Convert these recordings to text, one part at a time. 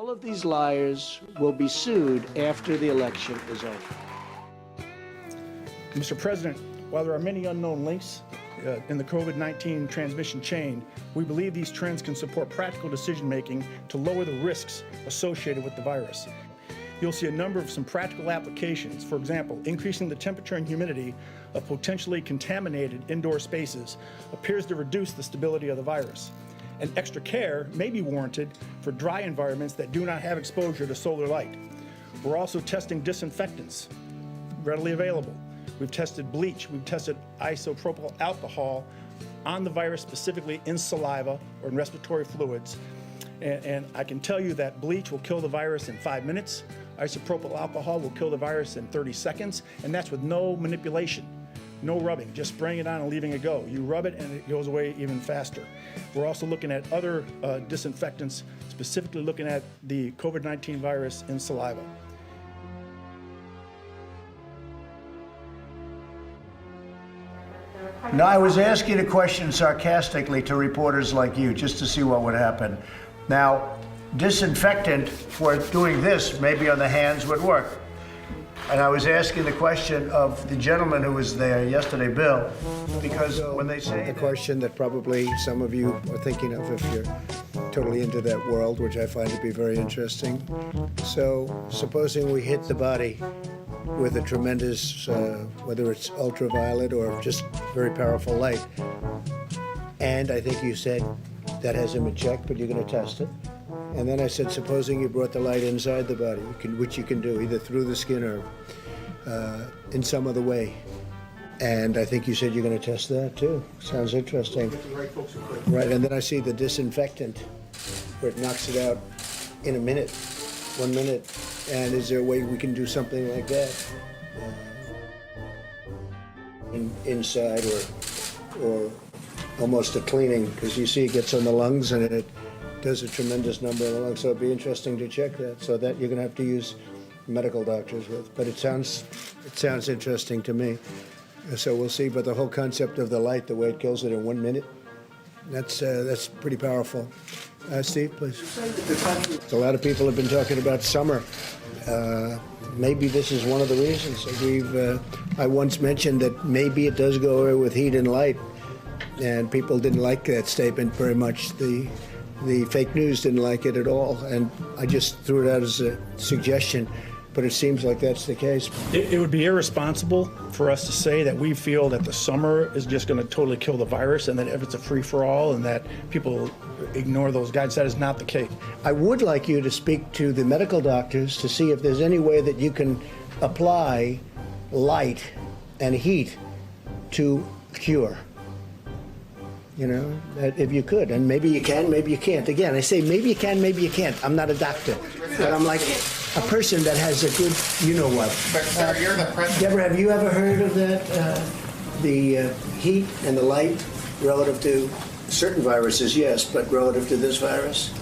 All of these liars will be sued after the election is over. Mr. President, while there are many unknown links in the COVID-19 transmission chain, we believe these trends can support practical decision-making to lower the risks associated with the virus. You'll see a number of some practical applications. For example, increasing the temperature and humidity of potentially contaminated indoor spaces appears to reduce the stability of the virus. And extra care may be warranted for dry environments that do not have exposure to solar light. We're also testing disinfectants, readily available. We've tested bleach, we've tested isopropyl alcohol on the virus, specifically in saliva or in respiratory fluids. And I can tell you that bleach will kill the virus in 5 minutes. Isopropyl alcohol will kill the virus in 30 seconds, and that's with no manipulation, no rubbing, just spraying it on and leaving it go. You rub it and it goes away even faster. We're also looking at other disinfectants, specifically looking at the COVID-19 virus in saliva. No, I was asking a question sarcastically to reporters like you, just to see what would happen. Now, disinfectant for doing this, maybe on the hands, would work. And I was asking the question of the gentleman who was there yesterday, Bill, because when they say... A question that probably some of you are thinking of if you're totally into that world, which I find to be very interesting. So, supposing we hit the body with a tremendous, whether it's ultraviolet or just very powerful light. And I think you said that hasn't been checked, but you're going to test it. And then I said, supposing you brought the light inside the body, which you can do either through the skin or in some other way. And I think you said you're going to test that too. Sounds interesting. Right, and then I see the disinfectant where it knocks it out in a minute, 1 minute. And is there a way we can do something like that inside or almost a cleaning? Because you see it gets on the lungs and it does a tremendous number of the lungs. So it'd be interesting to check that. So that you're going to have to use medical doctors with. But it sounds interesting to me. So we'll see. But the whole concept of the light, the way it kills it in 1 minute, that's pretty powerful. Steve, please. A lot of people have been talking about summer. Maybe this is one of the reasons. I once mentioned that maybe it does go away with heat and light, and people didn't like that statement very much. The fake news didn't like it at all, and I just threw it out as a suggestion. But it seems like that's the case. It would be irresponsible for us to say that we feel that the summer is just going to totally kill the virus and that if it's a free-for-all and that people ignore those guides. That is not the case. I would like you to speak to the medical doctors to see if there's any way that you can apply light and heat to cure. You know, if you could, and maybe you can, maybe you can't. Again, I say maybe you can, maybe you can't. I'm not a doctor, but I'm like a person that has a good, you know what. But sir, you're the president. Deborah, have you ever heard of that? The heat and the light relative to certain viruses, yes, but relative to this virus?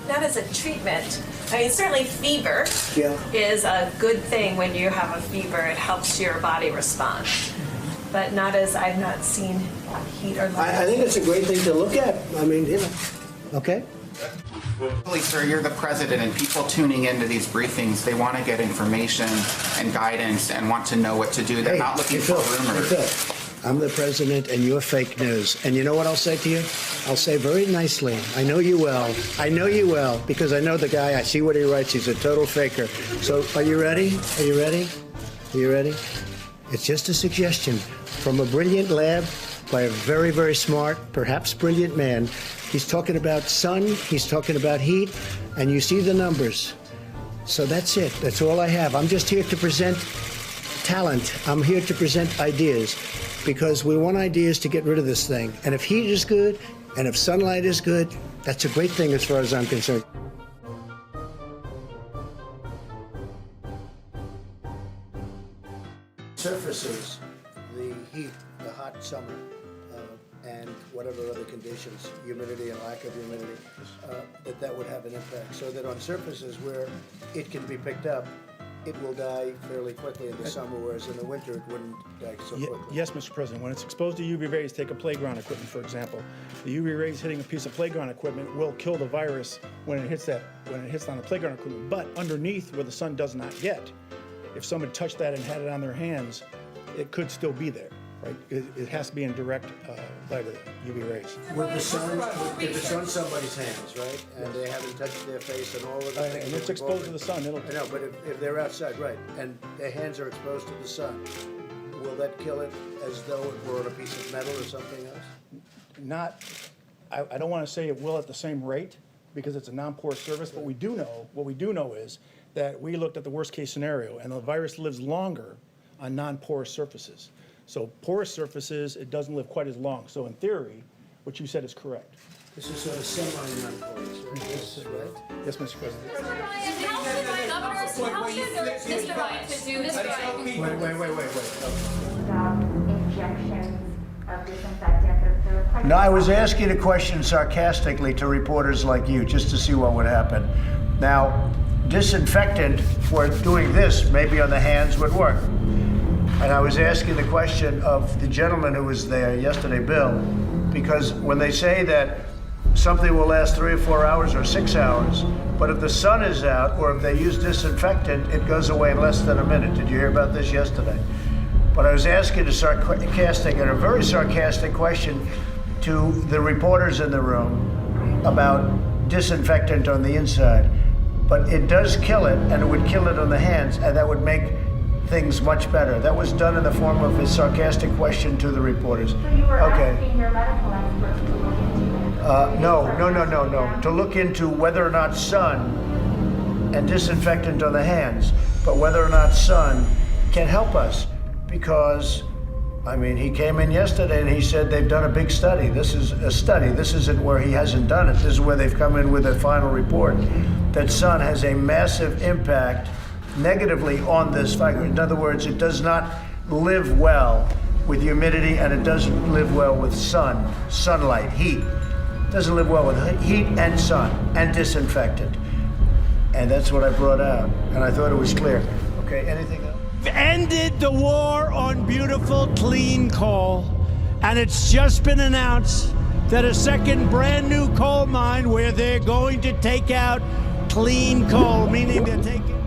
Not as a treatment. I mean, certainly fever is a good thing. When you have a fever, it helps your body respond. But not as, I've not seen heat or light. I think it's a great thing to look at. I mean, you know, okay? Sir, you're the president, and people tuning into these briefings, they want to get information and guidance and want to know what to do. They're not looking for rumors. Phil, I'm the president, and you're fake news. And you know what I'll say to you? I'll say very nicely, I know you well. I know you well, because I know the guy. I see what he writes. He's a total faker. So are you ready? Are you ready? Are you ready? It's just a suggestion from a brilliant lab by a very, very smart, perhaps brilliant man. He's talking about sun, he's talking about heat, and you see the numbers. So that's it. That's all I have. I'm just here to present talent. I'm here to present ideas, because we want ideas to get rid of this thing. And if heat is good, and if sunlight is good, that's a great thing as far as I'm concerned. Surfaces, the heat, the hot summer, and whatever other conditions, humidity and lack of humidity, that would have an impact. So that on surfaces where it can be picked up, it will die fairly quickly in the summer, whereas in the winter it wouldn't die so quickly. Yes, Mr. President. When it's exposed to UV rays, take a playground equipment, for example. The UV rays hitting a piece of playground equipment will kill the virus when it hits on the playground equipment. But underneath, where the sun does not get, if someone touched that and had it on their hands, it could still be there, right? It has to be in direct light of UV rays. With the sun, if it's on somebody's hands, right, and they haven't touched their face and all of the things. And it's exposed to the sun, it'll. I know, but if they're outside, right, and their hands are exposed to the sun, will that kill it as though it were on a piece of metal or something else? I don't want to say it will at the same rate because it's a non-porous surface, but what we do know is that we looked at the worst case scenario and the virus lives longer on non-porous surfaces. So porous surfaces, it doesn't live quite as long. So in theory, what you said is correct. This is sort of semi-non-porous, right? Yes, Mr. President. Mr. Ryan, how should my governors, how should Mr. Ryan to do Mr. Ryan? Wait. Stop injections of disinfectant. They're quite No, I was asking a question sarcastically to reporters like you, just to see what would happen. Now, disinfectant for doing this, maybe on the hands, would work. And I was asking the question of the gentleman who was there yesterday, Bill, because when they say that something will last 3 or 4 hours or 6 hours, but if the sun is out or if they use disinfectant, it goes away in less than a minute. Did you hear about this yesterday? But I was asking a very sarcastic question to the reporters in the room about disinfectant on the inside. But it does kill it, and it would kill it on the hands, and that would make things much better. That was done in the form of a sarcastic question to the reporters. So you were asking your medical experts to look into it? No. To look into whether or not sun and disinfectant on the hands, but whether or not sun can help us. Because, I mean, he came in yesterday and he said they've done a big study. This is a study. This isn't where he hasn't done it. This is where they've come in with a final report that sun has a massive impact negatively on this virus. In other words, it does not live well with humidity and it doesn't live well with sunlight, heat. It doesn't live well with heat and sun and disinfectant. And that's what I brought out. And I thought it was clear. Okay, anything else? Ended the war on beautiful clean coal, and it's just been announced that a second brand new coal mine where they're going to take out clean coal, meaning they're taking